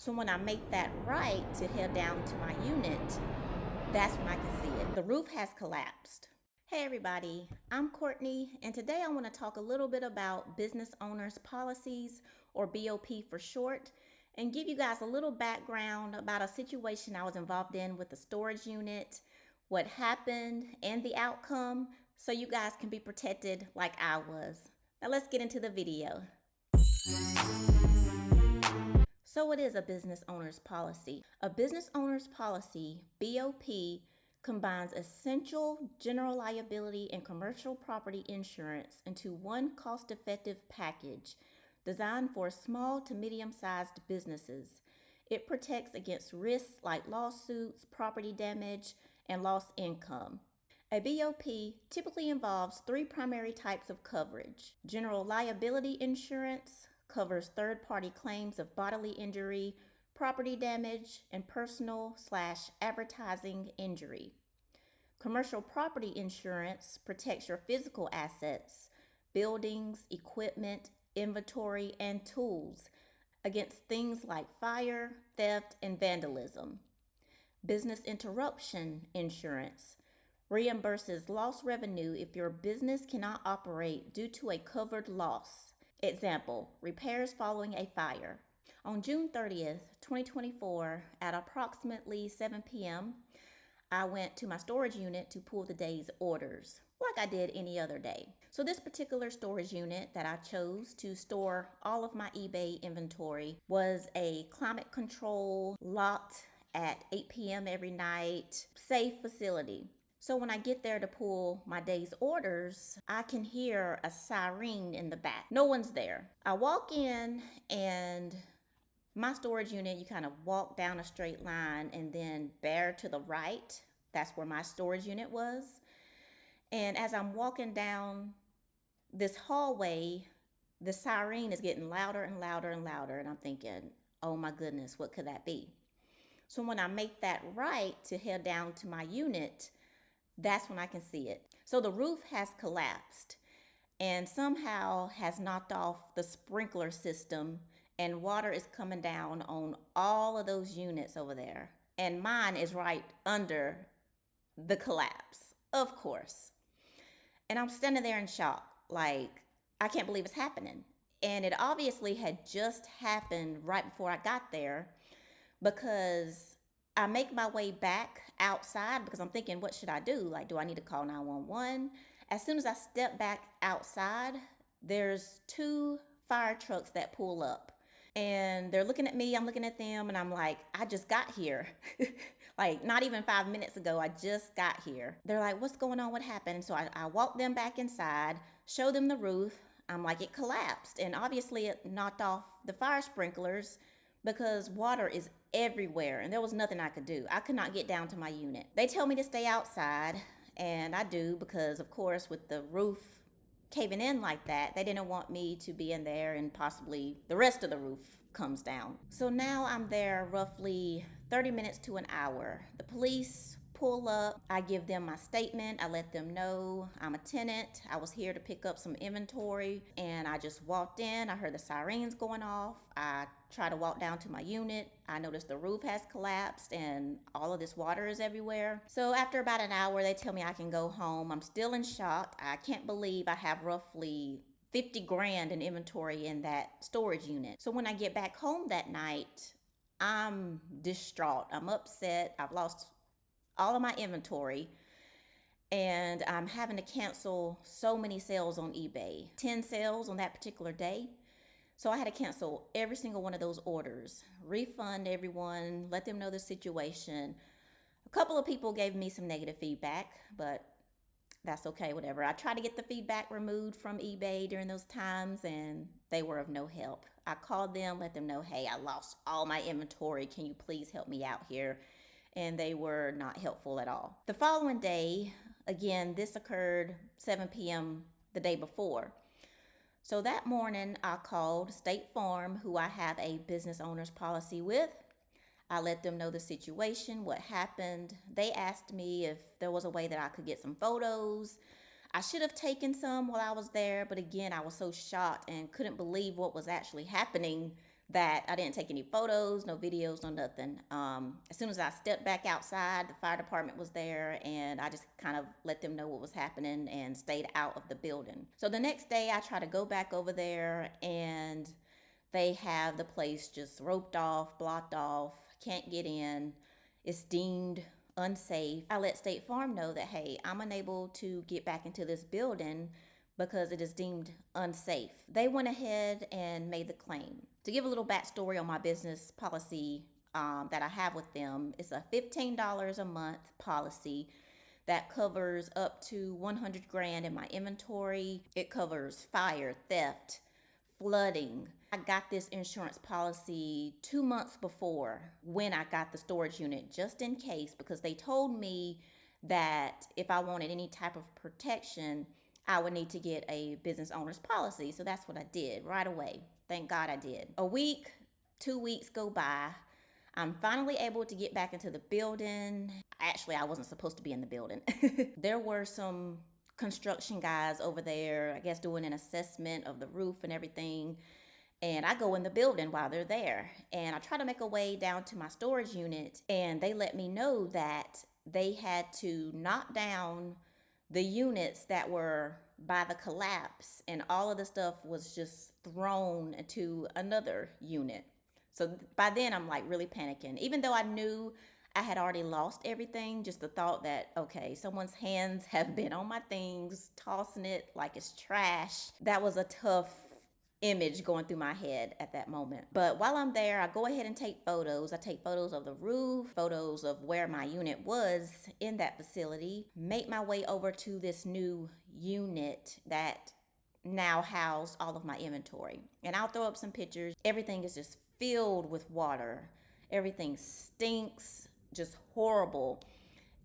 So when I make that right to head down to my unit, that's when I can see it. The roof has collapsed. Hey everybody, I'm Courtney, and today I want to talk a little bit about business owners policies, or BOP for short, and give you guys a little background about a situation I was involved in with the storage unit, what happened, and the outcome, so you guys can be protected like I was. Now let's get into the video. So what is a business owner's policy? A business owner's policy, BOP, combines essential general liability and commercial property insurance into one cost-effective package designed for small to medium-sized businesses. It protects against risks like lawsuits, property damage, and lost income. A BOP typically involves three primary types of coverage. General liability insurance covers third-party claims of bodily injury, property damage, and personal/advertising injury. Commercial property insurance protects your physical assets, buildings, equipment, inventory, and tools against things like fire, theft, and vandalism. Business interruption insurance reimburses lost revenue if your business cannot operate due to a covered loss. Example, repairs following a fire. On June 30th, 2024, at approximately 7 p.m., I went to my storage unit to pull the day's orders, like I did any other day. So this particular storage unit that I chose to store all of my eBay inventory was a climate control, locked at 8 p.m. every night, safe facility. So when I get there to pull my day's orders, I can hear a siren in the back. No one's there. I walk in, and my storage unit, you kind of walk down a straight line and then bear to the right. That's where my storage unit was. And as I'm walking down this hallway, the siren is getting louder and louder and louder. And I'm thinking, oh my goodness, what could that be? So when I make that right to head down to my unit, that's when I can see it. So the roof has collapsed and somehow has knocked off the sprinkler system, and water is coming down on all of those units over there. And mine is right under the collapse, of course. And I'm standing there in shock, like, I can't believe it's happening. And it obviously had just happened right before I got there, because I make my way back outside because I'm thinking, what should I do? Like, do I need to call 911? As soon as I step back outside, there's two fire trucks that pull up. And they're looking at me, I'm looking at them, and I'm like, I just got here. Like, not even 5 minutes ago, I just got here. They're like, what's going on? What happened? So I walk them back inside, show them the roof. I'm like, it collapsed. And obviously it knocked off the fire sprinklers, because water is everywhere and there was nothing I could do. I could not get down to my unit. They tell me to stay outside, and I do, because of course with the roof caving in like that, they didn't want me to be in there and possibly the rest of the roof comes down. So now I'm there roughly 30 minutes to an hour. The police pull up, I give them my statement, I let them know I'm a tenant, I was here to pick up some inventory, and I just walked in, I heard the sirens going off, I try to walk down to my unit, I noticed the roof has collapsed and all of this water is everywhere. So after about an hour, they tell me I can go home. I'm still in shock. I can't believe I have roughly 50 grand in inventory in that storage unit. So when I get back home that night, I'm distraught, I'm upset, I've lost all of my inventory, and I'm having to cancel so many sales on eBay, 10 sales on that particular day. So I had to cancel every single one of those orders, refund everyone, let them know the situation. A couple of people gave me some negative feedback, but that's okay, whatever. I tried to get the feedback removed from eBay during those times, and they were of no help. I called them, let them know, hey, I lost all my inventory. Can you please help me out here? And they were not helpful at all. The following day, again, this occurred 7 p.m. the day before. So that morning, I called State Farm, who I have a business owner's policy with. I let them know the situation, what happened. They asked me if there was a way that I could get some photos. I should have taken some while I was there, but again, I was so shocked and couldn't believe what was actually happening that I didn't take any photos, no videos, no nothing. As soon as I stepped back outside, the fire department was there, and I just kind of let them know what was happening and stayed out of the building. So the next day, I try to go back over there, and they have the place just roped off, blocked off, can't get in. It's deemed unsafe. I let State Farm know that, hey, I'm unable to get back into this building because it is deemed unsafe. They went ahead and made the claim. To give a little backstory on my business policy that I have with them, it's a $15 a month policy that covers up to 100 grand in my inventory. It covers fire, theft, flooding. I got this insurance policy 2 months before when I got the storage unit, just in case, because they told me that if I wanted any type of protection, I would need to get a business owner's policy. So that's what I did right away. Thank God I did. A week, 2 weeks go by. I'm finally able to get back into the building. Actually, I wasn't supposed to be in the building. There were some construction guys over there, I guess, doing an assessment of the roof and everything. And I go in the building while they're there. And I try to make a way down to my storage unit. And they let me know that they had to knock down the units that were by the collapse. And all of the stuff was just thrown into another unit. So by then I'm like really panicking. Even though I knew I had already lost everything, just the thought that, okay, someone's hands have been on my things, tossing it like it's trash. That was a tough image going through my head at that moment. But while I'm there, I go ahead and take photos. I take photos of the roof, photos of where my unit was in that facility, make my way over to this new unit that now housed all of my inventory. And I'll throw up some pictures. Everything is just filled with water. Everything stinks, just horrible.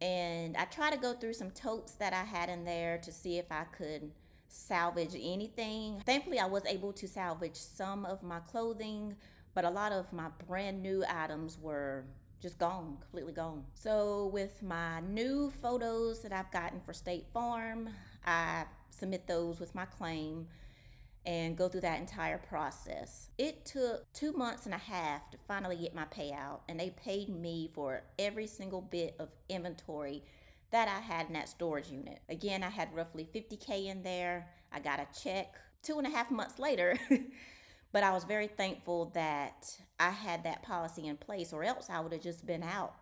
And I try to go through some totes that I had in there to see if I could salvage anything. Thankfully, I was able to salvage some of my clothing, but a lot of my brand new items were just gone, completely gone. So with my new photos that I've gotten for State Farm, I submit those with my claim and go through that entire process. It took 2 months and a half to finally get my payout, and they paid me for every single bit of inventory that I had in that storage unit. Again, I had roughly 50K in there. I got a check 2.5 months later, but I was very thankful that I had that policy in place, or else I would have just been out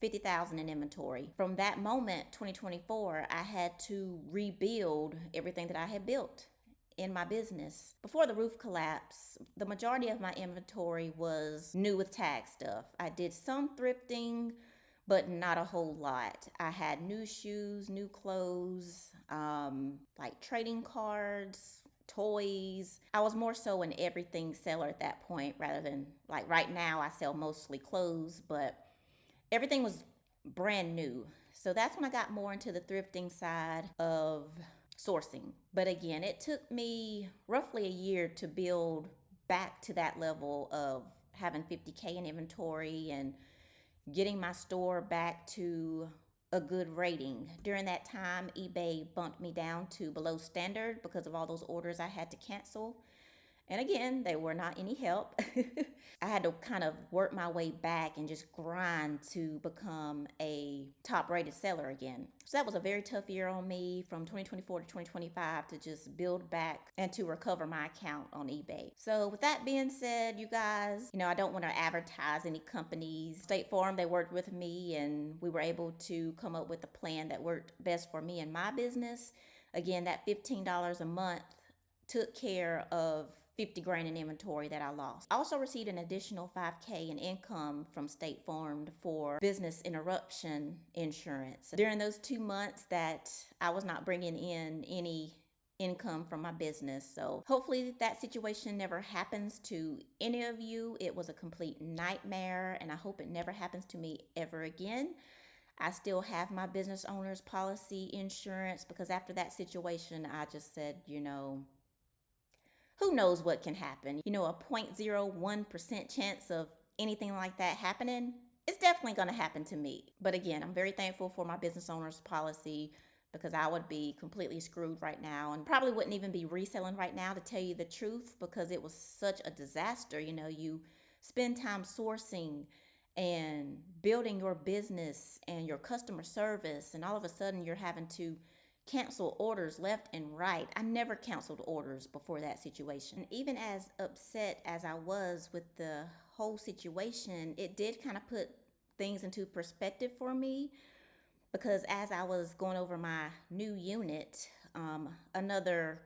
50,000 in inventory. From that moment, 2024, I had to rebuild everything that I had built in my business. Before the roof collapse, the majority of my inventory was new with tag stuff. I did some thrifting, but not a whole lot. I had new shoes, new clothes, like trading cards, toys. I was more so an everything seller at that point rather than like right now I sell mostly clothes, but everything was brand new. So that's when I got more into the thrifting side of sourcing. But again, it took me roughly a year to build back to that level of having 50K in inventory and getting my store back to a good rating. During that time, eBay bumped me down to below standard because of all those orders I had to cancel. And again, they were not any help. I had to kind of work my way back and just grind to become a top rated seller again. So that was a very tough year on me from 2024 to 2025 to just build back and to recover my account on eBay. So with that being said, you guys, I don't want to advertise any companies. State Farm, they worked with me and we were able to come up with a plan that worked best for me and my business. Again, that $15 a month took care of 50 grand in inventory that I lost. I also received an additional 5K in income from State Farm for business interruption insurance. During those 2 months that I was not bringing in any income from my business. So hopefully that situation never happens to any of you. It was a complete nightmare and I hope it never happens to me ever again. I still have my business owner's policy insurance because after that situation, I just said, who knows what can happen? A 0.01% chance of anything like that happening, it's definitely going to happen to me. But again, I'm very thankful for my business owner's policy because I would be completely screwed right now and probably wouldn't even be reselling right now, to tell you the truth, because it was such a disaster. You spend time sourcing and building your business and your customer service, and all of a sudden you're having to cancel orders left and right. I never canceled orders before that situation. And even as upset as I was with the whole situation, it did kind of put things into perspective for me, because as I was going over my new unit, another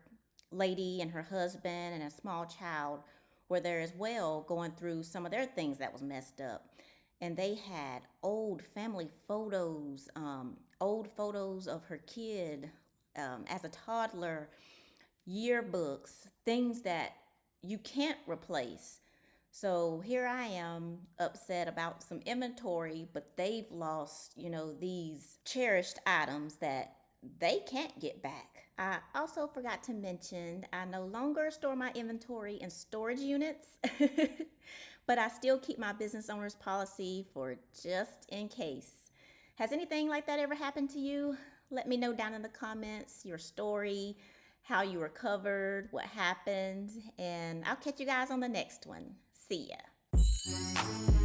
lady and her husband and a small child were there as well, going through some of their things that was messed up. And they had old family photos, old photos of her kid as a toddler, yearbooks, things that you can't replace. So here I am upset about some inventory, but they've lost, these cherished items that they can't get back. I also forgot to mention I no longer store my inventory in storage units, but I still keep my business owner's policy for just in case. Has anything like that ever happened to you? Let me know down in the comments your story, how you recovered, what happened, and I'll catch you guys on the next one. See ya.